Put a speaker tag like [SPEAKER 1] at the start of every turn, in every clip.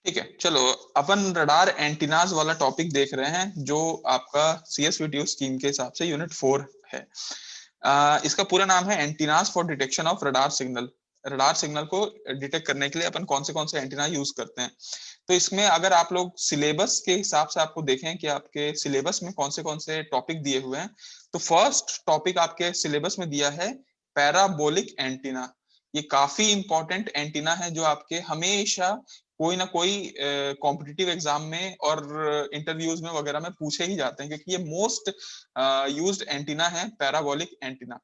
[SPEAKER 1] ठीक है, चलो अपन रडार एंटीनाज वाला टॉपिक देख रहे हैं जो आपका सीएसवीटीयू स्कीम के हिसाब से यूनिट 4 है। इसका पूरा नाम है antennas for detection of radar signal. Radar signal को डिटेक्ट करने के लिए अपन कौन से एंटीना यूज करते हैं। तो इसमें अगर आप लोग सिलेबस के हिसाब से आपको देखें कि आपके सिलेबस में कौन से टॉपिक दिए हुए हैं, तो फर्स्ट टॉपिक आपके सिलेबस में दिया है पैराबोलिक एंटीना। ये काफी इंपॉर्टेंट एंटीना है जो आपके हमेशा कोई ना कोई कॉम्पिटिटिव एग्जाम में और इंटरव्यूज में वगैरह में पूछे ही जाते हैं, क्योंकि ये मोस्ट यूज्ड एंटीना है, पैराबोलिक एंटीना।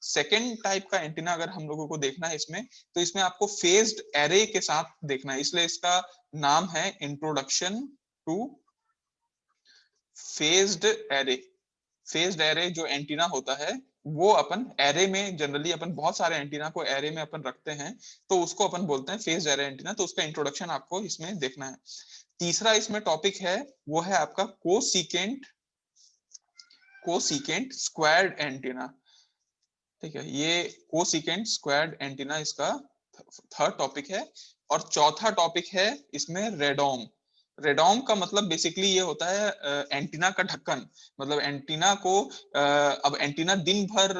[SPEAKER 1] सेकेंड टाइप का एंटीना अगर हम लोगों को देखना है इसमें, तो इसमें आपको फेज्ड एरे के साथ देखना है, इसलिए इसका नाम है introduction to phased array. Phased array जो एंटीना होता है वो अपन एरे में जनरली अपन बहुत सारे एंटीना को एरे में अपन रखते हैं, तो उसको अपन बोलते हैं फेज्ड एरे एंटीना। तो उसका इंट्रोडक्शन आपको इसमें देखना है। तीसरा इसमें टॉपिक है वो है आपका कोसिकेंट स्क्वायर्ड एंटीना। ठीक है, ये कोसिकेंट स्क्वायर्ड एंटीना इसका थर्ड टॉपिक है। और चौथा टॉपिक है इसमें रेडोम। रेडोम का मतलब बेसिकली ये होता है एंटीना का ढक्कन। मतलब एंटीना को अब एंटीना दिन भर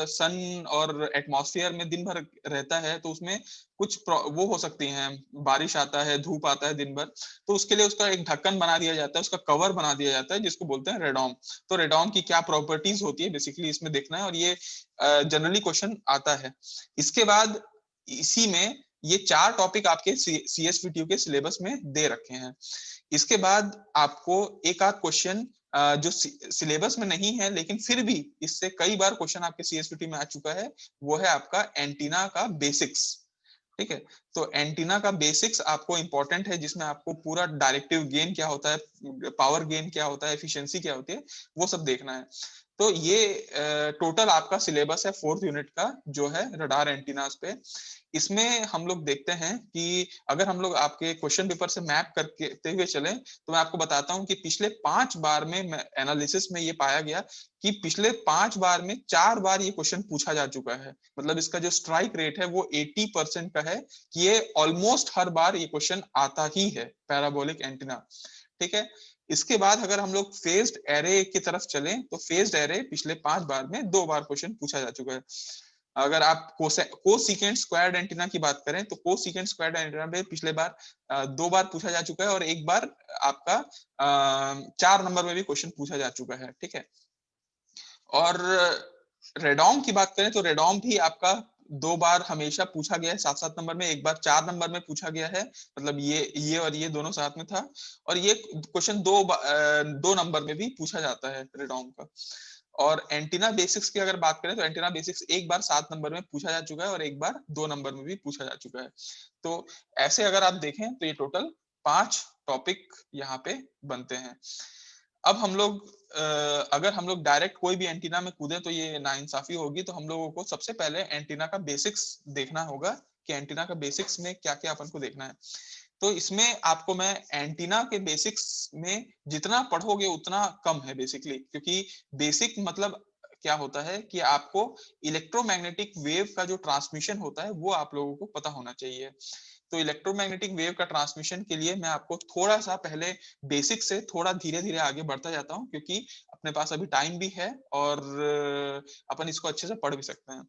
[SPEAKER 1] सन और एटमॉस्फेयर में दिन भर रहता है, तो उसमें कुछ वो हो सकती हैं, बारिश आता है, धूप आता है दिन भर, तो उसके लिए उसका एक ढक्कन बना दिया जाता है, उसका कवर बना दिया जाता है, जिसको बोलते हैं रेडोम। तो रेडोम की क्या प्रॉपर्टीज होती है बेसिकली इसमें देखना है, और ये जनरली क्वेश्चन आता है। इसके बाद इसी में ये चार टॉपिक आपके सीएसवीटीयू के सिलेबस में दे रखे हैं। इसके बाद आपको एक आध क्वेश्चन जो सिलेबस में नहीं है लेकिन फिर भी इससे कई बार क्वेश्चन आपके सीएसवीटी में आ चुका है, वो है आपका एंटीना का बेसिक्स। ठीक है, तो एंटीना का बेसिक्स आपको इंपॉर्टेंट है, जिसमें आपको पूरा डायरेक्टिव गेन क्या होता है, पावर गेन क्या होता है, एफिशिएंसी क्या होती है, वो सब देखना है। तो ये टोटल आपका सिलेबस है फोर्थ यूनिट का जो है रडार एंटीनास पे। इसमें हम लोग देखते हैं कि अगर हम लोग आपके क्वेश्चन पेपर से मैप करते हुए चलें, तो मैं आपको बताता हूं कि पिछले 5 बार में एनालिसिस में ये पाया गया कि पिछले 5 बार में 4 बार ये क्वेश्चन पूछा जा चुका है। मतलब इसका जो स्ट्राइक रेट है वो 80% का है कि ये ऑलमोस्ट हर बार ये क्वेश्चन आता ही है, पैराबोलिक एंटीना। ठीक है, इसके बाद अगर हम लोग फेज्ड एरे की तरफ चलें, तो फेज्ड एरे पिछले 5 बार में 2 बार क्वेश्चन पूछा जा चुका है। अगर आप कोसिकेंट स्क्वायर्ड एंटीना की बात करें, तो कोसिकेंट स्क्वायर्ड एंटीना में पिछले बार 2 बार पूछा जा चुका है, और एक बार आपका 4 नंबर में भी क्वेश्चन पूछा जा चुका है। ठीक है, और रेडोम की बात करें तो रेडोम भी आपका 2 बार हमेशा पूछा गया है 7-7 नंबर में, एक बार 4 नंबर में पूछा गया है। मतलब ये और ये दोनों साथ में था। और ये क्वेश्चन 2 नंबर में भी पूछा जाता है रेडोम का। और एंटीना बेसिक्स की अगर बात करें तो एंटीना बेसिक्स एक बार 7 नंबर में पूछा जा चुका है, और एक बार 2 नंबर में भी पूछा जा चुका है। तो ऐसे अगर आप देखें तो ये टोटल 5 टॉपिक यहाँ पे बनते हैं। अब हम लोग अगर हम लोग डायरेक्ट कोई भी एंटीना में कूदे तो ये नाइंसाफी होगी, तो हम लोगों को सबसे पहले एंटीना का बेसिक्स देखना होगा कि एंटीना का बेसिक्स में क्या क्या अपन को देखना है। तो इसमें आपको मैं एंटीना के बेसिक्स में जितना पढ़ोगे उतना कम है बेसिकली, क्योंकि बेसिक मतलब क्या होता है कि आपको इलेक्ट्रोमैग्नेटिक वेव का जो ट्रांसमिशन होता है वो आप लोगों को पता होना चाहिए। तो इलेक्ट्रोमैग्नेटिक वेव का ट्रांसमिशन के लिए मैं आपको थोड़ा सा पहले बेसिक से थोड़ा धीरे धीरे आगे बढ़ता जाता हूँ, क्योंकि अपने पास अभी टाइम भी है और अपन इसको अच्छे से पढ़ भी सकते हैं।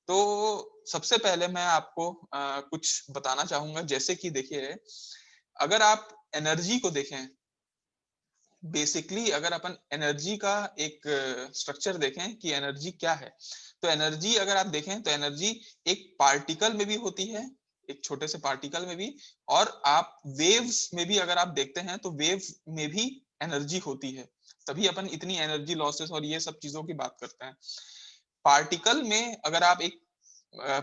[SPEAKER 1] तो सबसे पहले मैं आपको कुछ बताना चाहूंगा, जैसे कि देखिए, अगर आप एनर्जी को देखें, बेसिकली अगर अपन एनर्जी का एक स्ट्रक्चर देखें कि एनर्जी क्या है, तो एनर्जी अगर आप देखें तो एनर्जी एक पार्टिकल में भी होती है, एक छोटे से पार्टिकल में भी, और आप वेव्स में भी अगर आप देखते हैं तो वेव में भी एनर्जी होती है। तभी अपन इतनी एनर्जी लॉसेस और ये सब चीजों की बात करते हैं। पार्टिकल में अगर आप एक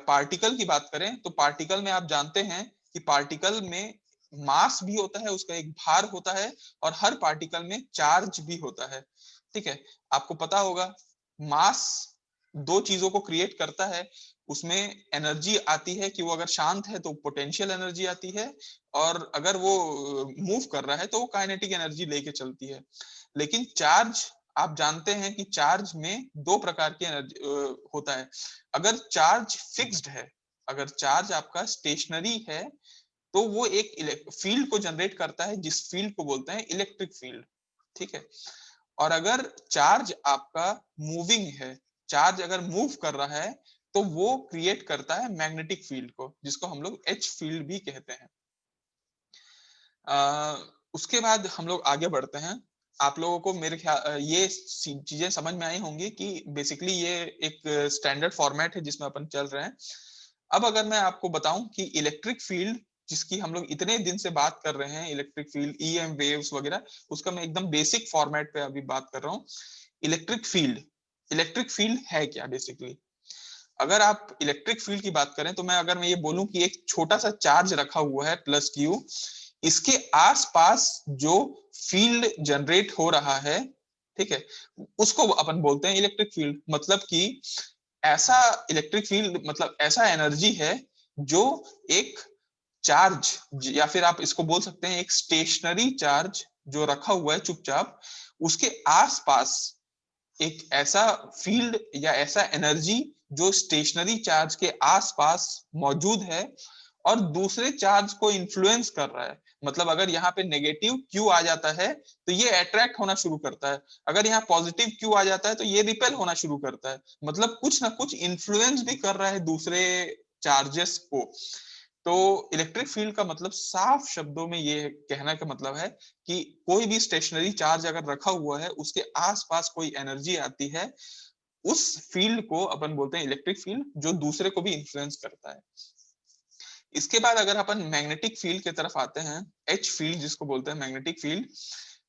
[SPEAKER 1] पार्टिकल की बात करें, तो पार्टिकल में आप जानते हैं कि पार्टिकल में मास भी होता है, उसका एक भार होता है, और हर पार्टिकल में चार्ज भी होता है। ठीक है, आपको पता होगा मास 2 चीजों को क्रिएट करता है। उसमें एनर्जी आती है कि वो अगर शांत है तो पोटेंशियल एनर्जी आती है, और अगर वो मूव कर रहा है तो वो काइनेटिक एनर्जी लेके चलती है। लेकिन चार्ज, आप जानते हैं कि चार्ज में 2 प्रकार की एनर्जी होता है। अगर चार्ज फिक्स्ड है, अगर चार्ज आपका स्टेशनरी है, तो वो एक फील्ड को जनरेट करता है जिस फील्ड को बोलते हैं इलेक्ट्रिक फील्ड, ठीक है। और अगर चार्ज आपका मूविंग है, चार्ज अगर मूव कर रहा है, तो वो क्रिएट करता है मैग्नेटिक फील्ड को, जिसको हम लोग एच फील्ड भी कहते हैं। उसके बाद हम लोग आगे बढ़ते हैं। आप लोगों को मेरे ख्याल ये चीजें समझ में आई होंगी कि बेसिकली ये एक स्टैंडर्ड फॉर्मेट है जिसमें अपन चल रहे हैं। अब अगर मैं आपको बताऊं कि इलेक्ट्रिक फील्ड जिसकी हम लोग इतने दिन से बात कर रहे हैं, इलेक्ट्रिक फील्ड, ईएम वेव्स वगैरह, उसका मैं एकदम बेसिक फॉर्मेट पे अभी बात कर रहा हूँ। इलेक्ट्रिक फील्ड है क्या बेसिकली? अगर आप इलेक्ट्रिक फील्ड की बात करें तो मैं ये बोलूं कि एक छोटा सा चार्ज रखा हुआ है प्लस क्यू, इसके आसपास जो फील्ड जनरेट हो रहा है, ठीक है, उसको अपन बोलते हैं इलेक्ट्रिक फील्ड। मतलब कि ऐसा इलेक्ट्रिक फील्ड मतलब ऐसा एनर्जी है जो एक चार्ज, या फिर आप इसको बोल सकते हैं एक स्टेशनरी चार्ज जो रखा हुआ है चुपचाप, उसके आसपास एक ऐसा फील्ड या ऐसा एनर्जी जो स्टेशनरी चार्ज के आसपास मौजूद है और दूसरे चार्ज को इन्फ्लुएंस कर रहा है। मतलब अगर यहाँ पे नेगेटिव क्यू आ जाता है तो ये अट्रैक्ट होना शुरू करता है, अगर यहाँ पॉजिटिव क्यू आ जाता है तो ये रिपेल होना शुरू करता है। मतलब कुछ ना कुछ इन्फ्लुएंस भी कर रहा है दूसरे चार्जेस को। तो इलेक्ट्रिक फील्ड का मतलब साफ शब्दों में ये कहना का मतलब है कि कोई भी स्टेशनरी चार्ज अगर रखा हुआ है, उसके आसपास कोई एनर्जी आती है, उस फील्ड को अपन बोलते हैं इलेक्ट्रिक फील्ड, जो दूसरे को भी इन्फ्लुएंस करता है। इसके बाद अगर अपन मैग्नेटिक फील्ड की तरफ आते हैं, एच फील्ड जिसको बोलते हैं मैग्नेटिक फील्ड,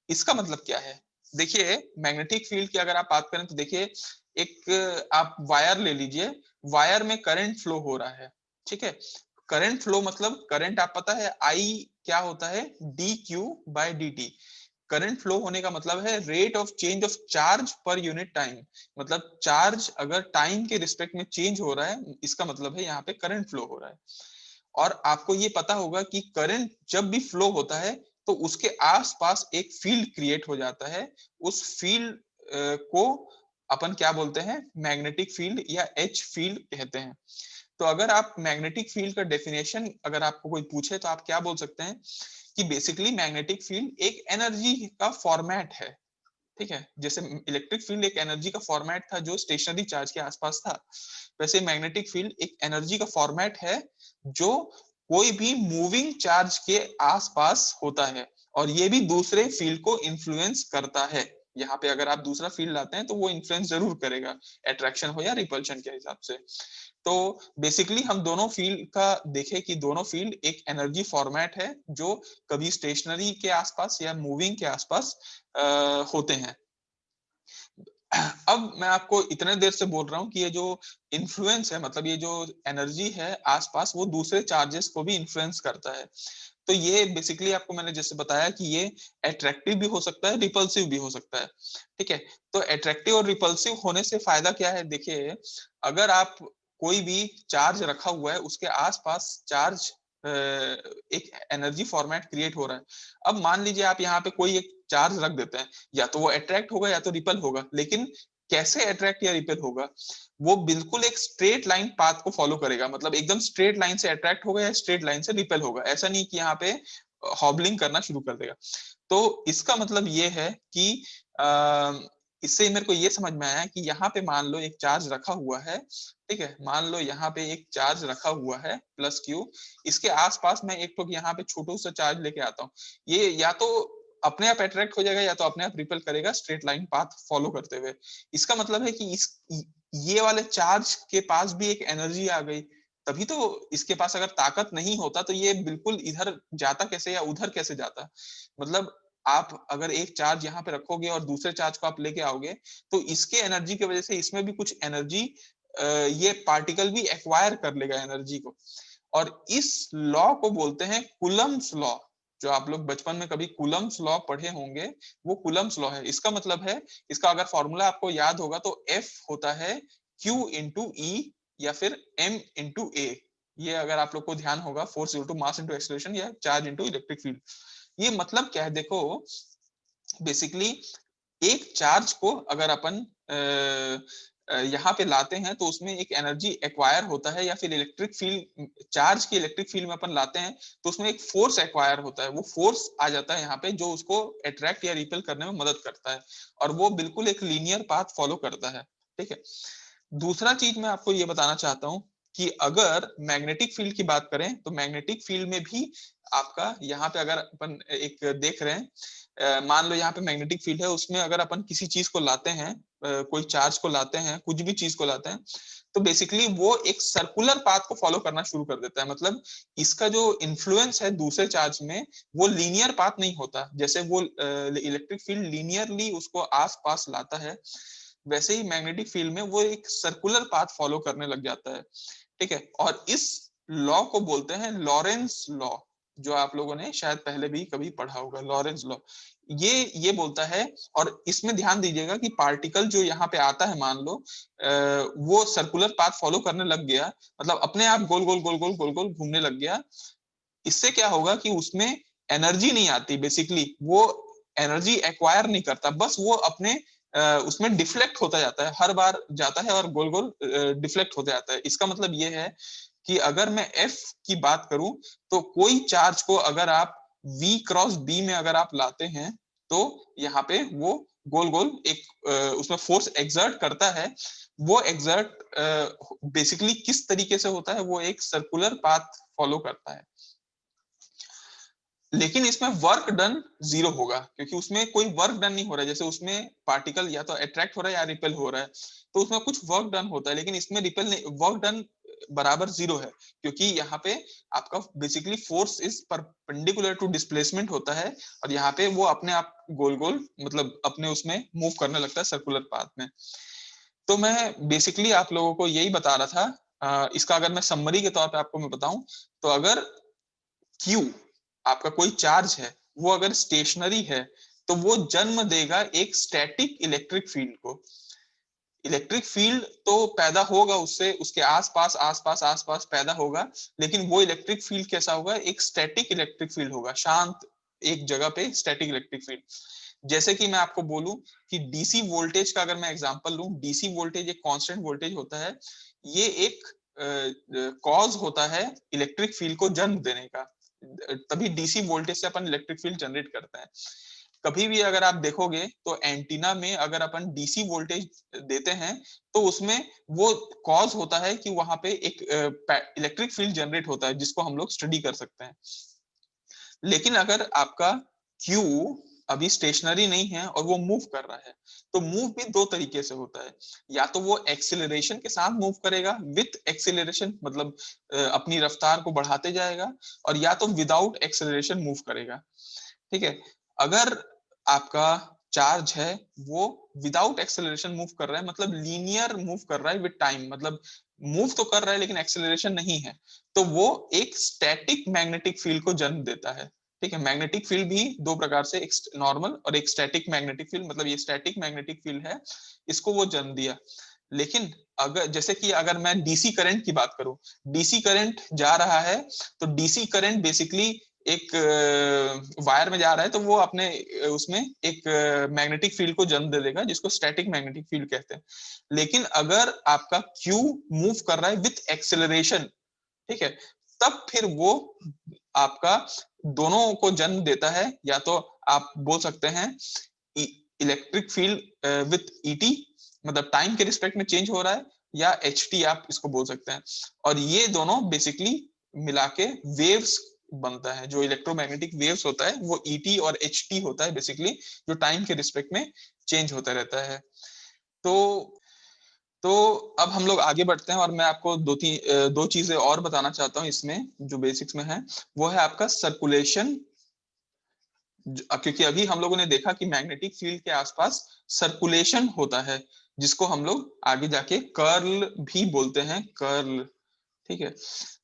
[SPEAKER 1] इसका मतलब क्या है? देखिए, मैग्नेटिक फील्ड की अगर आप बात करें तो देखिए, एक आप वायर ले लीजिए, वायर में करंट फ्लो हो रहा है, ठीक है। करंट फ्लो मतलब करंट आप पता है आई क्या होता है, D Q by D T. Current flow होने का मतलब है rate of change of charge per unit time. मतलब चार्ज अगर टाइम के रिस्पेक्ट में चेंज हो रहा है, इसका मतलब है यहाँ पे करंट फ्लो हो रहा है। और आपको ये पता होगा कि करंट जब भी फ्लो होता है तो उसके आसपास एक फील्ड क्रिएट हो जाता है। उस फील्ड को अपन क्या बोलते हैं, मैग्नेटिक फील्ड या एच फील्ड कहते हैं। तो अगर आप मैग्नेटिक फील्ड का डेफिनेशन अगर आपको कोई पूछे तो आप क्या बोल सकते हैं कि बेसिकली मैग्नेटिक फील्ड एक एनर्जी का फॉर्मेट है, ठीक है। जैसे इलेक्ट्रिक फील्ड एक एनर्जी का फॉर्मेट था जो स्टेशनरी चार्ज के आसपास था, वैसे मैग्नेटिक फील्ड एक एनर्जी का फॉर्मेट है जो कोई भी मूविंग चार्ज के आसपास होता है, और ये भी दूसरे फील्ड को इन्फ्लुएंस करता है। यहाँ पे अगर आप दूसरा फील्ड लाते हैं तो वो इन्फ्लुएंस जरूर करेगा, अट्रैक्शन हो या रिपल्शन के हिसाब से। तो बेसिकली हम दोनों फील्ड का देखें कि दोनों फील्ड एक एनर्जी फॉर्मेट है जो कभी स्टेशनरी के आसपास या मूविंग के आसपास होते हैं। अब मैं आपको इतने देर से बोल रहा हूँ कि ये जो इन्फ्लुएंस है, मतलब ये जो एनर्जी है आसपास, वो दूसरे चार्जेस को भी इन्फ्लुएंस करता है। तो ये बेसिकली आपको मैंने जैसे बताया कि ये अट्रैक्टिव भी हो सकता है, रिपल्सिव भी हो सकता है, ठीक है। तो अट्रैक्टिव और रिपल्सिव होने से फायदा क्या है? देखिए, अगर आप कोई भी चार्ज रखा हुआ है, उसके आसपास चार्ज एक एनर्जी फॉर्मेट क्रिएट हो रहा है। अब मान लीजिए आप यहाँ पे कोई एक चार्ज रख देते हैं, या तो वो अट्रैक्ट होगा या तो रिपल होगा। लेकिन कैसे अट्रैक्ट या रिपेल होगा? वो बिल्कुल एक स्ट्रेट लाइन पाथ को फॉलो करेगा, मतलब एकदम स्ट्रेट लाइन से अट्रैक्ट होगा या स्ट्रेट लाइन से रिपेल होगा। ऐसा नहीं कि यहाँ पे हॉबलिंग करना शुरू कर देगा। तो इसका मतलब ये है कि इससे मेरे को ये समझ में आया कि यहाँ पे मान लो एक चार्ज रखा हुआ है, ठीक है। मान लो यहाँ पे एक चार्ज रखा हुआ है प्लस क्यू, इसके आसपास मैं एक तो यहाँ पे छोटू सा चार्ज लेके आता हूँ। ये या तो अपने आप अट्रैक्ट हो जाएगा या तो अपने आप रिपेल करेगा स्ट्रेट लाइन पाथ फॉलो करते हुए। इसका मतलब है कि ये वाले चार्ज के पास भी एक एनर्जी आ गई, तभी तो इसके पास अगर ताकत नहीं होता तो ये बिल्कुल इधर जाता कैसे या उधर कैसे जाता। मतलब आप अगर एक चार्ज यहाँ पे रखोगे और दूसरे चार्ज को आप लेके आओगे, तो इसके एनर्जी की वजह से इसमें भी कुछ एनर्जी, ये पार्टिकल भी एक्वायर कर लेगा एनर्जी को। और इस लॉ को बोलते हैं कूलम्ब्स लॉ। जो आप लोग बचपन में कभी कूलम्ब्स लॉ पढ़े होंगे, वो कूलम्ब्स लॉ है। इसका मतलब है, इसका अगर फॉर्मूला आपको याद होगा तो F होता है Q इंटू E या फिर M इंटू A। ये अगर आप लोग को ध्यान होगा, force equal to mass into acceleration या चार्ज इंटू इलेक्ट्रिक फील्ड। ये मतलब क्या है? देखो, बेसिकली एक चार्ज को अगर अपन यहाँ पे लाते हैं तो उसमें एक एनर्जी एक्वायर होता है, या फिर इलेक्ट्रिक फील्ड, चार्ज की इलेक्ट्रिक फील्ड में अपन लाते हैं तो उसमें एक फोर्स एक्वायर होता है, वो फोर्स आ जाता है यहाँ पे जो उसको अट्रैक्ट या रिपेल करने में मदद करता है, और वो बिल्कुल एक लीनियर पाथ फॉलो करता है। ठीक है, दूसरा चीज मैं आपको ये बताना चाहता हूँ कि अगर मैग्नेटिक फील्ड की बात करें तो मैग्नेटिक फील्ड में भी आपका यहाँ पे अगर अपन एक देख रहे हैं, मान लो यहाँ पे मैग्नेटिक फील्ड है, उसमें अगर अपन किसी चीज को लाते हैं, कोई चार्ज को लाते हैं, कुछ भी चीज को लाते हैं, तो बेसिकली वो एक सर्कुलर पाथ को फॉलो करना शुरू कर देता है। मतलब इसका जो इन्फ्लुएंस है दूसरे चार्ज में, वो लीनियर पाथ नहीं होता। जैसे वो इलेक्ट्रिक फील्ड लीनियरली उसको आस पास लाता है, वैसे ही मैग्नेटिक फील्ड में वो एक सर्कुलर पाथ फॉलो करने लग जाता है। ठीक है, और इस लॉ को बोलते हैं लॉरेंस लॉ, जो आप लोगों ने शायद पहले भी कभी पढ़ा होगा, लॉरेंस लॉ। ये बोलता है, और इसमें ध्यान दीजिएगा कि पार्टिकल जो यहाँ पे आता है, मान लो वो सर्कुलर पाथ फॉलो करने लग गया, मतलब अपने आप गोल गोल गोल गोल गोल गोल घूमने लग गया। इससे क्या होगा कि उसमें एनर्जी नहीं आती, बेसिकली वो एनर्जी एक्वायर नहीं करता, बस वो अपने उसमें डिफ्लेक्ट होता जाता है, हर बार जाता है और गोल गोल डिफ्लेक्ट होता जाता है। इसका मतलब ये है कि अगर मैं F की बात करूं, तो कोई चार्ज को अगर आप V क्रॉस B में अगर आप लाते हैं, तो यहाँ पे वो गोल गोल एक उसमें फोर्स एक्सर्ट करता है। वो एक्सर्ट बेसिकली किस तरीके से होता है, वो एक सर्कुलर पाथ फॉलो करता है, लेकिन इसमें वर्क डन जीरो होगा, क्योंकि उसमें कोई वर्क डन नहीं हो रहा है। जैसे उसमें पार्टिकल या तो अट्रैक्ट हो रहा है या रिपेल हो रहा है, तो उसमें कुछ वर्क डन होता है, लेकिन इसमें रिपेल नहीं, वर्क डन बराबर जीरो है, क्योंकि यहाँ पे आपका basically force is perpendicular to displacement होता है, और यहाँ पे वो अपने आप गोल गोल मतलब अपने उसमें मूव करने लगता है सर्कुलर पाथ में। तो मैं बेसिकली आप लोगों को यही बता रहा था। इसका अगर मैं समरी के तौर पे आपको मैं बताऊं, तो अगर Q आपका कोई चार्ज है, वो अगर स्टेशनरी है, तो वो जन्म देगा एक स्टैटिक इलेक्ट्रिक फील्ड को। इलेक्ट्रिक फील्ड तो पैदा होगा उससे, उसके आसपास आसपास आसपास पैदा होगा, लेकिन वो इलेक्ट्रिक फील्ड कैसा होगा, एक स्टैटिक इलेक्ट्रिक फील्ड होगा, शांत एक जगह पे स्टैटिक इलेक्ट्रिक फील्ड। जैसे कि मैं आपको बोलूं कि डीसी वोल्टेज का अगर मैं एग्जांपल लूं, डीसी वोल्टेज एक कांस्टेंट वोल्टेज होता है, ये एक कॉज होता है इलेक्ट्रिक फील्ड को जन्म देने का, तभी डीसी वोल्टेज से अपन इलेक्ट्रिक फील्ड जनरेट करते हैं। कभी भी अगर आप देखोगे तो एंटीना में अगर अपन डीसी वोल्टेज देते हैं, तो उसमें वो कॉज होता है कि वहां पे एक इलेक्ट्रिक फील्ड जनरेट होता है, जिसको हम लोग स्टडी कर सकते हैं। लेकिन अगर आपका Q अभी स्टेशनरी नहीं है और वो मूव कर रहा है, तो मूव भी दो तरीके से होता है। या तो वो एक्सेलरेशन के साथ मूव करेगा, विथ एक्सेलरेशन मतलब अपनी रफ्तार को बढ़ाते जाएगा, और या तो विदाउट एक्सेलरेशन मूव करेगा। ठीक है, अगर आपका चार्ज है वो विदाउट एक्सेलरेशन मूव कर रहा है, मतलब लीनियर मूव कर रहा है विद टाइम, मतलब मूव तो कर रहा है लेकिन एक्सेलरेशन नहीं है, तो वो एक स्टैटिक मैग्नेटिक फील्ड को जन्म देता है। ठीक है, मैग्नेटिक फील्ड भी दो प्रकार से, एक नॉर्मल और एक स्टैटिक मैग्नेटिक फील्ड, मतलब ये स्टैटिक मैग्नेटिक फील्ड है, इसको वो जन्म दिया। लेकिन अगर जैसे कि अगर मैं डीसी करंट की बात करूं, डीसी करंट जा रहा है, तो डीसी करंट बेसिकली एक वायर में जा रहा है, तो वो अपने उसमें एक मैग्नेटिक फील्ड को जन्म दे देगा, जिसको स्टैटिक मैग्नेटिक फील्ड कहते हैं। लेकिन अगर आपका Q मूव कर रहा है विथ एक्सेलरेशन, ठीक है, तब फिर वो आपका दोनों को जन्म देता है। या तो आप बोल सकते हैं इलेक्ट्रिक फील्ड विथ ईटी, मतलब टाइम के रिस्पेक्ट में चेंज हो रहा है, या एचटी आप इसको बोल सकते हैं। और ये दोनों बेसिकली मिला के वेव्स बनता है। जो इलेक्ट्रोमैग्नेटिक वेव्स होता है वो ईटी और एचटी होता है बेसिकली, जो टाइम के रिस्पेक्ट में चेंज होता रहता है। तो तो अब हम लोग आगे बढ़ते हैं, और मैं आपको दो चीजें और बताना चाहता हूँ इसमें जो बेसिक्स में है। वो है आपका सर्कुलेशन, क्योंकि अभी हम लोगों ने देखा कि मैग्नेटिक फील्ड के आसपास सर्कुलेशन होता है, जिसको हम लोग आगे जाके कर्ल भी बोलते हैं, कर्ल। ठीक है,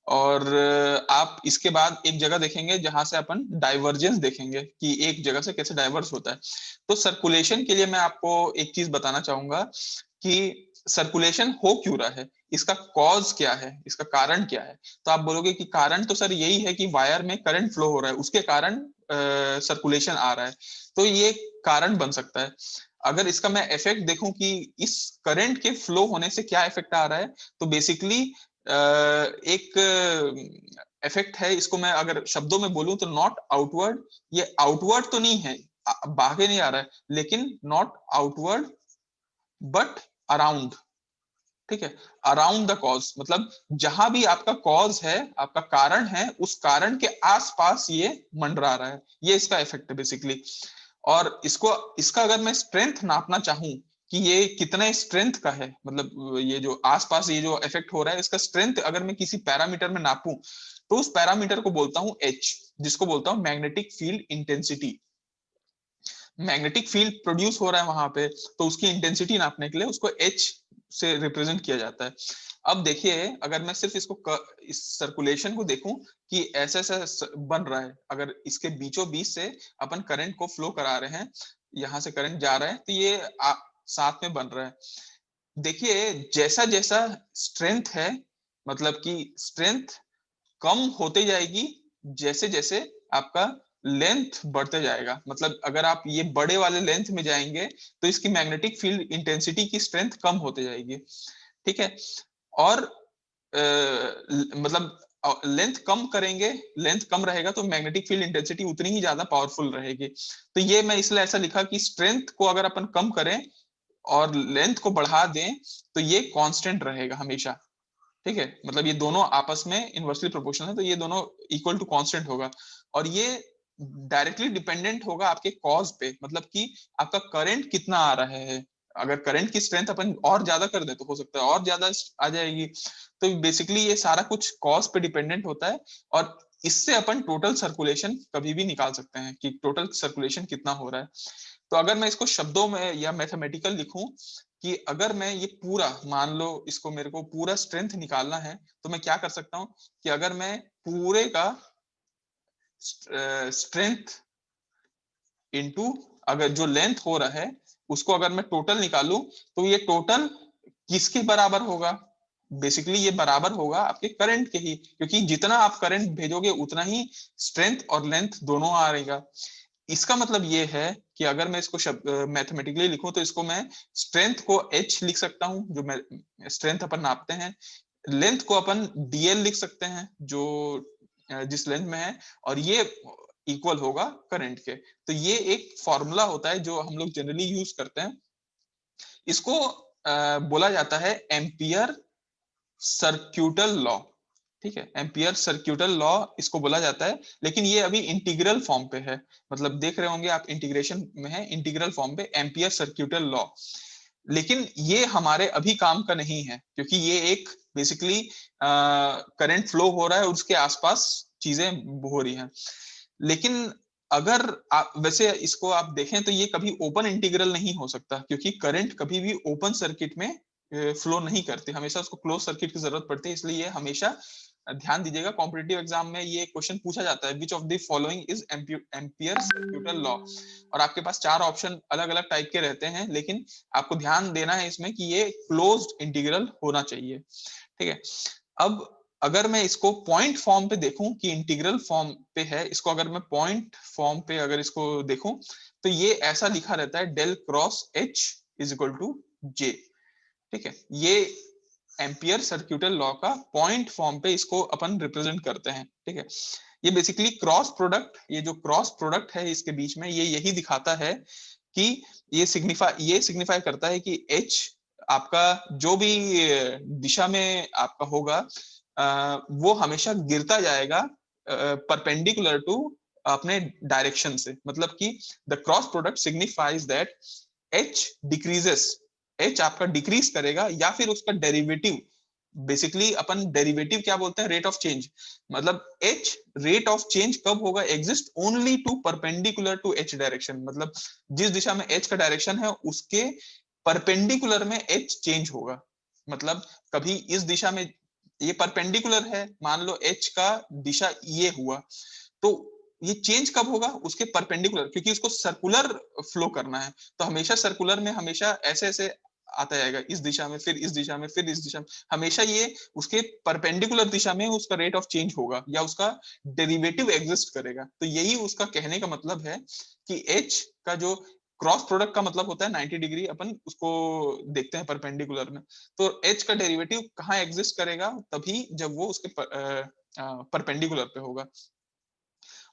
[SPEAKER 1] और आप इसके बाद एक जगह देखेंगे जहां से अपन डाइवर्जेंस देखेंगे कि एक जगह से कैसे डाइवर्स होता है। तो सर्कुलेशन के लिए मैं आपको एक चीज बताना चाहूंगा कि सर्कुलेशन हो क्यों रहा है, इसका कॉज क्या है, इसका कारण क्या है। तो आप बोलोगे कि कारण तो सर यही है कि वायर में करंट फ्लो हो रहा है, उसके कारण सर्कुलेशन आ रहा है। तो ये कारण बन सकता है। अगर इसका मैं इफेक्ट देखूं कि इस करंट के फ्लो होने से क्या इफेक्ट आ रहा है, तो बेसिकली एक इफेक्ट है, इसको मैं अगर शब्दों में बोलूं तो नॉट आउटवर्ड, ये आउटवर्ड तो नहीं है, बाहर नहीं आ रहा है, लेकिन नॉट आउटवर्ड बट अराउंड, ठीक है, अराउंड द कॉज, मतलब जहां भी आपका कॉज है, आपका कारण है, उस कारण के आसपास ये मंडरा रहा है, ये इसका इफेक्ट है बेसिकली। और इसको, इसका अगर मैं स्ट्रेंथ नापना चाहूं कि ये कितने स्ट्रेंथ का है, मतलब ये जो आसपास ये जो इफेक्ट हो रहा है, इसका स्ट्रेंथ अगर मैं किसी पैरामीटर में नापूं, तो उस पैरामीटर को बोलता हूं एच, जिसको बोलता हूं magnetic field intensity. Magnetic field produce हो रहा है वहां पे, तो उसकी इंटेंसिटी नापने के लिए उसको एच से रिप्रेजेंट किया जाता है। अब देखिए, अगर मैं सिर्फ इसको इस सर्कुलेशन को देखूं कि ऐसा ऐसा बन रहा है, अगर इसके बीचों बीच से अपन करंट को फ्लो करा रहे हैं, यहां से करंट जा रहा है, तो ये साथ में बन रहा है। देखिए, जैसा जैसा स्ट्रेंथ है, मतलब कि स्ट्रेंथ कम होते जाएगी जैसे जैसे आपका लेंथ बढ़ते जाएगा, मतलब अगर आप ये बड़े वाले लेंथ में जाएंगे तो इसकी मैग्नेटिक फील्ड इंटेंसिटी की स्ट्रेंथ कम होते जाएगी, ठीक है। और मतलब लेंथ कम करेंगे, लेंथ कम रहेगा तो मैग्नेटिक फील्ड इंटेंसिटी उतनी ही ज्यादा पावरफुल रहेगी। तो ये मैं इसलिए ऐसा लिखा कि स्ट्रेंथ को अगर अपन कम करें और लेंथ को बढ़ा दें, तो ये कांस्टेंट रहेगा हमेशा, ठीक है, मतलब ये दोनों आपस में इनवर्सली प्रोपोर्शनल है, तो ये दोनों इक्वल टू कांस्टेंट होगा। और ये डायरेक्टली डिपेंडेंट होगा आपके कॉज पे, मतलब कि आपका करंट कितना आ रहा है। अगर करंट की स्ट्रेंथ अपन और ज्यादा कर दे तो हो सकता है और ज्यादा आ जाएगी। तो बेसिकली ये सारा कुछ कॉज पे डिपेंडेंट होता है, और इससे अपन टोटल सर्कुलेशन कभी भी निकाल सकते हैं कि टोटल सर्कुलेशन कितना हो रहा है। तो अगर मैं इसको शब्दों में या मैथमेटिकल लिखूं कि अगर मैं ये पूरा, मान लो इसको मेरे को पूरा स्ट्रेंथ निकालना है, तो मैं क्या कर सकता हूं कि अगर मैं पूरे का स्ट्रेंथ इनटू अगर जो लेंथ हो रहा है उसको अगर मैं टोटल निकालूं, तो ये टोटल किसके बराबर होगा? बेसिकली ये बराबर होगा आपके करंट के ही, क्योंकि जितना आप करंट भेजोगे उतना ही स्ट्रेंथ और लेंथ दोनों आ रहेगा। इसका मतलब ये है कि अगर मैं इसको मैथमेटिकली लिखूं, तो इसको मैं स्ट्रेंथ को एच लिख सकता हूं, जो स्ट्रेंथ अपन नापते हैं, लेंथ को अपन डीएल लिख सकते हैं जो जिस लेंथ में है, और ये इक्वल होगा करंट के। तो ये एक फॉर्मूला होता है जो हम लोग जनरली यूज करते हैं। इसको बोला जाता है एम्पियर सर्क्यूटल लॉ, ठीक है, एम्पियर सर्क्यूटल लॉ इसको बोला जाता है। लेकिन ये अभी इंटीग्रल फॉर्म पे है, मतलब देख रहे होंगे आप इंटीग्रेशन में है, इंटीग्रल फॉर्म पे एम्पियर सर्क्यूटल लॉ। लेकिन ये हमारे अभी काम का नहीं है, क्योंकि ये एक बेसिकली करंट फ्लो हो रहा है और उसके आसपास चीजें हो रही हैं। लेकिन अगर आप वैसे इसको आप देखें तो ये कभी ओपन इंटीग्रल नहीं हो सकता, क्योंकि करंट कभी भी ओपन सर्किट में फ्लो नहीं करते, हमेशा उसको क्लोज सर्किट की जरूरत पड़ती है। इसलिए ये हमेशा ध्यान दीजिएगा, कॉम्पिटिटिव एग्जाम में ये क्वेश्चन पूछा जाता है, which of the following is ampere circuital law, और आपके पास 4 ऑप्शन अलग अलग टाइप के रहते हैं, लेकिन आपको ध्यान देना है इसमें कि ये क्लोज्ड इंटीग्रल होना चाहिए, ठीक है। अब अगर मैं इसको पॉइंट फॉर्म पे देखूं कि इंटीग्रल फॉर्म पे है, इसको अगर मैं पॉइंट फॉर्म पे अगर इसको देखूं, तो ये ऐसा लिखा रहता है del cross H is equal to J, ठीक है। ये एम्पियर सर्क्यूटल लॉ का पॉइंट फॉर्म पे इसको अपन रिप्रेजेंट करते हैं, ठीक है। ये बेसिकली क्रॉस प्रोडक्ट, ये जो क्रॉस प्रोडक्ट है इसके बीच में, ये यही दिखाता है कि ये सिग्निफाई करता है कि एच आपका जो भी दिशा में आपका होगा, वो हमेशा गिरता जाएगा परपेंडिकुलर टू अपने डायरेक्शन से, मतलब कि the cross product signifies that H decreases, H आपका डिक्रीज करेगा, या फिर उसका डेरिवेटिव, बेसिकली अपन डेरिवेटिव क्या बोलते हैं, रेट ऑफ चेंज, मतलब एच रेट ऑफ चेंज कब होगा, exist only to perpendicular to H direction, मतलब जिस दिशा में एच का डायरेक्शन है उसके परपेंडिकुलर में एच चेंज होगा। मतलब कभी इस दिशा में ये परपेंडिकुलर है, मान लो एच का दिशा ये हुआ, तो ये चेंज कब होगा, उसके परपेंडिकुलर, क्योंकि उसको सर्कुलर फ्लो करना है, तो हमेशा सर्कुलर में हमेशा ऐसे ऐसे आता जाएगा, इस दिशा में, फिर इस दिशा में, फिर इस दिशा में, हमेशा ये उसके परपेंडिकुलर दिशा में उसका रेट ऑफ चेंज होगा या उसका डेरिवेटिव एग्जिस्ट करेगा। तो यही उसका कहने का मतलब है कि एच का जो क्रॉस प्रोडक्ट का मतलब होता है 90 डिग्री अपन उसको देखते हैं परपेंडिकुलर में, तो h का डेरिवेटिव कहाँ एग्जिस्ट करेगा, तभी जब वो उसके परपेंडिकुलर पे होगा।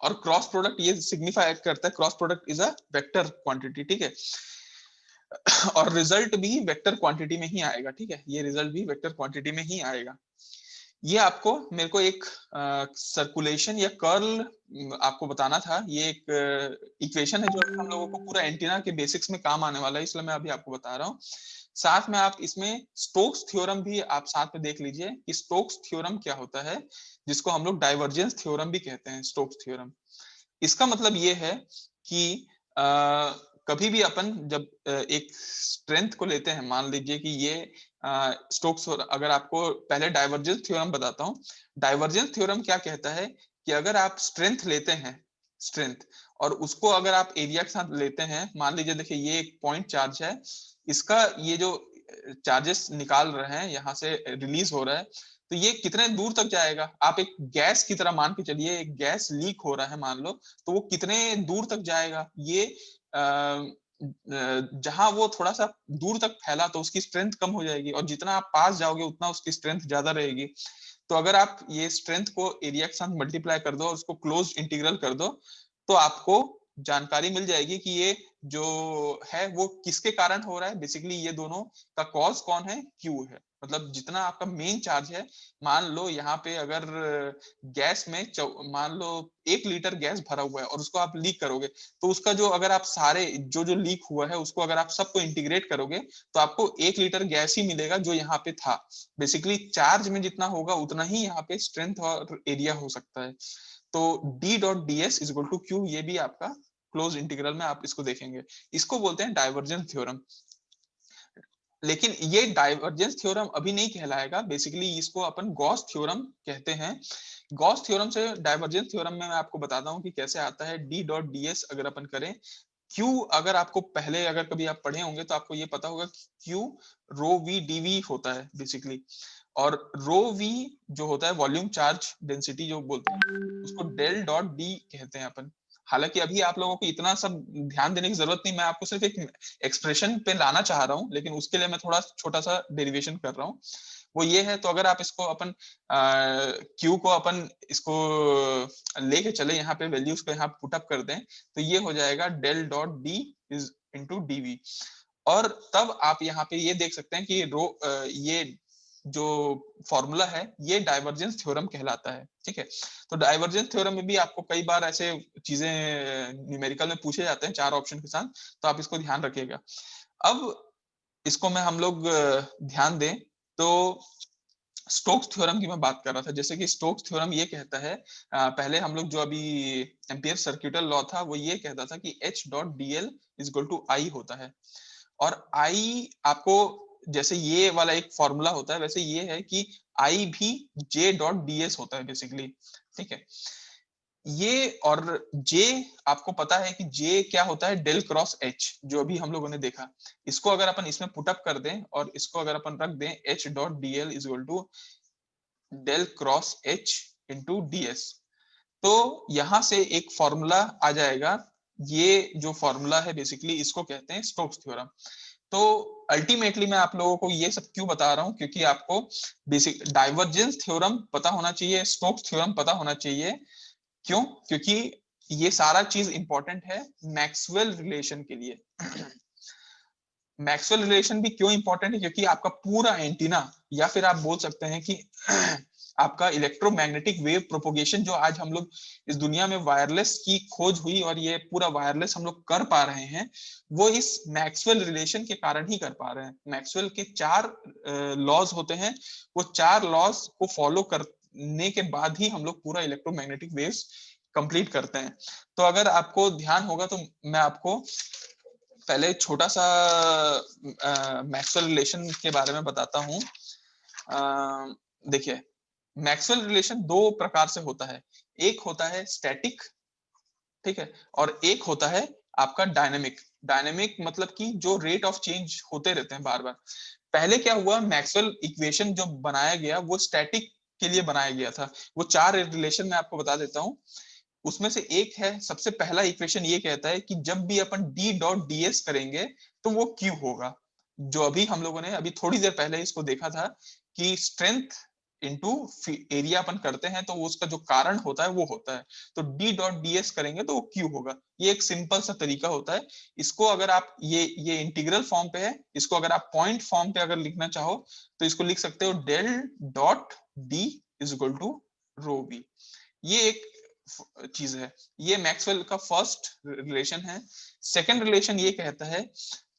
[SPEAKER 1] और क्रॉस प्रोडक्ट ये सिग्निफाई करता है, cross product is a vector quantity, ठीक है, और रिजल्ट भी वेक्टर क्वांटिटी में ही आएगा, ठीक है, ये रिजल्ट भी वेक्टर क्वांटिटी में ही आएगा। ये आपको मेरे को एक सर्कुलेशन या कर्ल आपको बताना था, ये एक इक्वेशन है जो हम लोगों को पूरा एंटीना के बेसिक्स में काम आने वाला है, इसलिए मैं अभी आपको बता रहा हूँ। साथ में आप इसमें स्टोक्स थ्योरम भी आप साथ में देख लीजिए कि स्टोक्स थ्योरम क्या होता है, जिसको हम लोग डाइवर्जेंस थ्योरम भी कहते हैं, स्टोक्स थ्योरम। इसका मतलब ये है कि कभी भी अपन जब एक स्ट्रेंथ को लेते हैं, मान लीजिए कि ये स्टोक्स, अगर आपको पहले डाइवर्जेंस थ्योरम बताता हूँ। डाइवर्जेंस थ्योरम क्या कहता है कि अगर आप स्ट्रेंथ लेते हैं, स्ट्रेंथ, और उसको अगर आप एरिया के साथ लेते हैं, मान लीजिए देखिए ये एक पॉइंट चार्ज है, इसका ये जो चार्जेस निकाल रहे हैं यहाँ से रिलीज हो रहा है, तो ये कितने दूर तक जाएगा, आप एक गैस की तरह मान के चलिए, एक गैस लीक हो रहा है मान लो, तो वो कितने दूर तक जाएगा, ये जहां वो थोड़ा सा दूर तक फैला तो उसकी स्ट्रेंथ कम हो जाएगी, और जितना आप पास जाओगे उतना उसकी स्ट्रेंथ ज्यादा रहेगी। तो अगर आप ये स्ट्रेंथ को एरिया के साथ मल्टीप्लाई कर दो और उसको क्लोज इंटीग्रल कर दो, तो आपको जानकारी मिल जाएगी कि ये जो है वो किसके कारण हो रहा है। बेसिकली ये दोनों का कॉज कौन है, क्यू है, मतलब जितना आपका मेन चार्ज है, मान लो यहाँ पे अगर गैस में मान लो 1 लीटर गैस भरा हुआ है और उसको आप लीक करोगे, तो उसका जो अगर आप सारे जो जो लीक हुआ है उसको अगर आप सबको इंटीग्रेट करोगे, तो आपको 1 लीटर गैस ही मिलेगा जो यहाँ पे था। बेसिकली चार्ज में जितना होगा उतना ही यहाँ पे स्ट्रेंथ और एरिया हो सकता है। तो d dot D S is equal to Q, ये भी आपका क्लोज इंटीग्रल में आप इसको देखेंगे, इसको बोलते हैं डाइवर्जेंस थ्योरम। लेकिन ये डाइवर्जेंस थ्योरम अभी नहीं कहलाएगा, बेसिकली इसको अपन गॉस थ्योरम कहते हैं। गॉस थ्योरम से डाइवर्जेंस थ्योरम में मैं आपको बताता हूँ कि कैसे आता है। d डॉट डी एस अगर अपन करें, Q अगर आपको पहले अगर कभी आप पढ़े होंगे तो आपको ये पता होगा कि Q rho V D V होता है बेसिकली, और रो वी जो होता है वॉल्यूम चार्ज डेंसिटी जो बोलते हैं, उसको डेल डॉट डी कहते हैं अपन। हालांकि अभी आप लोगों को इतना सब ध्यान देने की जरूरत नहीं, मैं आपको सिर्फ एक एक्सप्रेशन पे लाना चाह रहा हूँ, लेकिन उसके लिए मैं थोड़ा छोटा सा डेरिवेशन कर रहा हूँ। वो ये है, तो अगर आप इसको अपन क्यू को अपन इसको लेके चले यहाँ पे वैल्यूज को यहाँ पुटअप कर दें, तो ये हो जाएगा del dot D is into DV. और तब आप यहाँ पे ये देख सकते हैं कि ये जो फॉर्मूला है ये डाइवर्जेंस थ्योरम कहलाता है, ठीक है। तो डाइवर्जेंस थ्योरम में भी आपको कई बार ऐसे चीजें न्यूमेरिकल में पूछे जाते हैं 4 ऑप्शन के साथ, तो आप इसको ध्यान रखिएगा। अब इसको में हम लोग ध्यान दें तो स्टोक्स थ्योरम की मैं बात कर रहा था। जैसे कि स्टोक्स थ्योरम ये कहता है, पहले हम लोग जो अभी एम्पियर सर्किटल लॉ था वो ये कहता था कि H dot D L is equal to I होता है, और I आपको जैसे ये वाला एक फॉर्मूला होता है वैसे ये है कि I भी J डॉट डी एस होता है बेसिकली, ठीक है। ये और J आपको पता है कि J क्या होता है, डेल क्रॉस H, जो अभी हम लोगों ने देखा। इसको अगर अपन इसमें पुटअप कर दें और इसको अगर अपन रख दें H dot D L is equal to del cross H into D S, तो यहां से एक फॉर्मूला आ जाएगा। ये जो फॉर्मूला है बेसिकली इसको कहते हैं स्टोक्स थ्योरम। तो अल्टीमेटली मैं आप लोगों को ये सब क्यों बता रहा हूं, क्योंकि आपको बेसिक डाइवर्जेंस थ्योरम पता होना चाहिए, स्टोक्स थ्योरम पता होना चाहिए। क्यों? क्योंकि ये सारा चीज इंपॉर्टेंट है मैक्सवेल रिलेशन के लिए। मैक्सवेल रिलेशन भी क्यों इंपॉर्टेंट है, क्योंकि आपका पूरा एंटीना, या फिर आप बोल सकते हैं कि आपका इलेक्ट्रोमैग्नेटिक वेव प्रोपोगेशन जो आज हम लोग इस दुनिया में वायरलेस की खोज हुई और ये पूरा वायरलेस हम लोग कर पा रहे हैं, वो इस मैक्सवेल रिलेशन के कारण ही कर पा रहे हैं। मैक्सवेल के 4 लॉज होते हैं, वो 4 लॉज को फॉलो करने के बाद ही हम लोग पूरा इलेक्ट्रोमैग्नेटिक वेव्स कंप्लीट करते हैं। तो अगर आपको ध्यान होगा तो मैं आपको पहले छोटा सा मैक्सवेल रिलेशन के बारे में बताता हूँ। देखिए, मैक्सवेल रिलेशन 2 प्रकार से होता है। एक होता है स्टैटिक, ठीक है, और एक होता है आपका डायनेमिक। डायनेमिक मतलब कि जो रेट ऑफ चेंज होते रहते हैं बार बार। पहले क्या हुआ, मैक्सवेल इक्वेशन जो बनाया गया वो स्टैटिक के लिए बनाया गया था। वो 4 रिलेशन मैं आपको बता देता हूँ। उसमें से एक है, सबसे पहला इक्वेशन ये कहता है कि जब भी अपन D डॉट ds करेंगे तो वो Q होगा। जो अभी हम लोगों ने अभी थोड़ी देर पहले इसको देखा था कि स्ट्रेंथ इनटू एरिया अपन करते हैं तो उसका जो कारण होता है वो होता है, तो D डॉट ds करेंगे तो वो Q होगा। ये एक सिंपल सा तरीका होता है। इसको अगर आप ये इंटीग्रल फॉर्म पे है, इसको अगर आप पॉइंट फॉर्म पे अगर लिखना चाहो तो इसको लिख सकते हो del dot D is equal to rho v। ये एक चीज है, ये मैक्सवेल का फर्स्ट रिलेशन है। सेकंड रिलेशन ये कहता है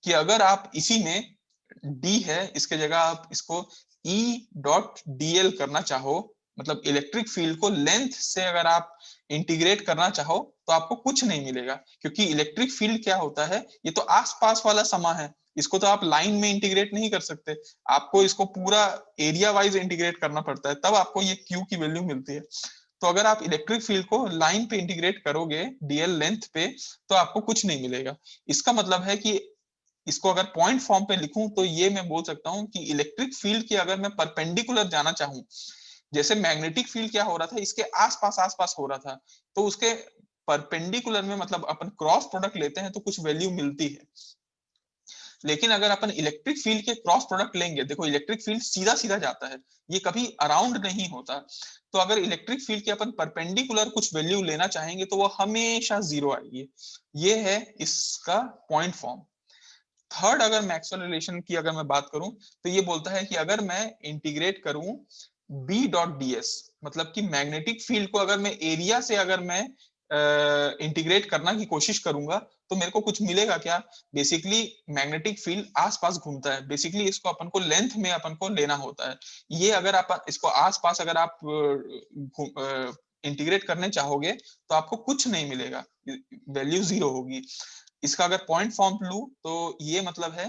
[SPEAKER 1] कि अगर आप इसी में D है, इसके जगह आप इसको E डॉट dl करना चाहो, मतलब इलेक्ट्रिक फील्ड को लेंथ से अगर आप इंटीग्रेट करना चाहो तो आपको कुछ नहीं मिलेगा, क्योंकि इलेक्ट्रिक फील्ड क्या होता है, ये तो आसपास वाला समा है, इसको तो आप लाइन में इंटीग्रेट नहीं कर सकते, आपको इसको पूरा एरिया वाइज इंटीग्रेट करना पड़ता है, तब आपको ये Q की वैल्यू मिलती है। तो अगर आप इलेक्ट्रिक फील्ड को लाइन पे इंटीग्रेट करोगे dl लेंथ पे तो आपको कुछ नहीं मिलेगा। इसका मतलब है कि इसको अगर पॉइंट फॉर्म पे लिखूं तो ये मैं बोल सकता हूं कि इलेक्ट्रिक फील्ड की अगर मैं परपेंडिकुलर जाना चाहूं, जैसे मैग्नेटिक फील्ड क्या हो रहा था, इसके आसपास आसपास हो रहा था, तो उसके परपेंडिकुलर में मतलब अपन क्रॉस प्रोडक्ट लेते हैं तो कुछ वैल्यू मिलती है। लेकिन अगर अपन इलेक्ट्रिक फील्ड के क्रॉस प्रोडक्ट लेंगे, देखो इलेक्ट्रिक फील्ड सीधा सीधा जाता है, ये कभी अराउंड नहीं होता, तो अगर इलेक्ट्रिक फील्ड के अपन परपेंडिकुलर कुछ वैल्यू लेना चाहेंगे तो वो हमेशा जीरो आएगी। ये है इसका पॉइंट फॉर्म। थर्ड अगर मैक्सवेल रिलेशन की अगर मैं बात करूं तो ये बोलता है कि अगर मैं इंटीग्रेट करूं B डॉट ds, मतलब कि मैग्नेटिक फील्ड को अगर मैं एरिया से अगर मैं इंटीग्रेट करना की कोशिश करूंगा तो मेरे को कुछ मिलेगा क्या, बेसिकली मैग्नेटिक फील्ड आसपास घूमता है, बेसिकली इसको अपन को लेंथ में अपन को लेना होता है। ये अगर आप इसको आसपास अगर आप इंटीग्रेट करने चाहोगे तो आपको कुछ नहीं मिलेगा, वैल्यू जीरो होगी। इसका अगर पॉइंट फॉर्म लू तो ये मतलब है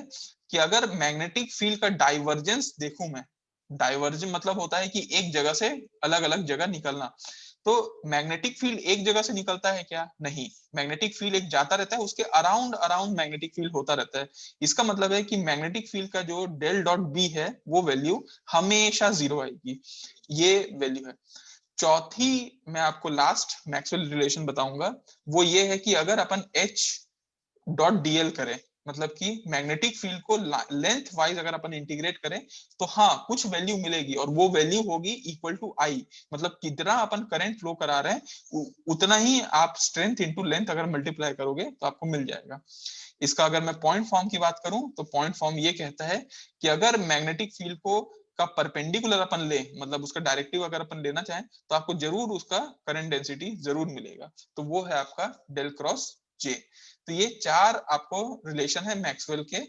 [SPEAKER 1] कि अगर मैग्नेटिक फील्ड का डाइवर्जेंस देखूं मैं, डाइवर्जेंस मतलब होता है कि एक जगह से अलग अलग जगह निकलना, तो मैग्नेटिक फील्ड एक जगह से निकलता है क्या, नहीं, मैग्नेटिक फील्ड एक जाता रहता है, उसके अराउंड अराउंड मैग्नेटिक फील्ड होता रहता है। इसका मतलब है कि मैग्नेटिक फील्ड का जो डेल डॉट बी है वो वैल्यू हमेशा जीरो आएगी, ये वैल्यू है। चौथी मैं आपको लास्ट मैक्सवेल रिलेशन बताऊंगा, वो ये है कि अगर अपन H डॉट dl करें, मतलब कि मैग्नेटिक फील्ड को लेंथ वाइज अगर अपन इंटीग्रेट करें तो हाँ कुछ वैल्यू मिलेगी, और वो वैल्यू होगी इक्वल टू आई, मतलब कितना अपन करंट फ्लो करा रहे हैं उतना ही आप स्ट्रेंथ इनटू लेंथ अगर मल्टीप्लाई करोगे तो आपको मिल जाएगा। इसका अगर मैं पॉइंट फॉर्म की बात करूं तो पॉइंट फॉर्म ये कहता है कि अगर मैग्नेटिक फील्ड को का परपेंडिकुलर अपन ले, मतलब उसका डायरेक्टिव अगर अपन लेना चाहें तो आपको जरूर उसका करंट डेंसिटी जरूर मिलेगा, तो वो है आपका डेल क्रॉस जे। तो ये चार आपको रिलेशन है मैक्सवेल के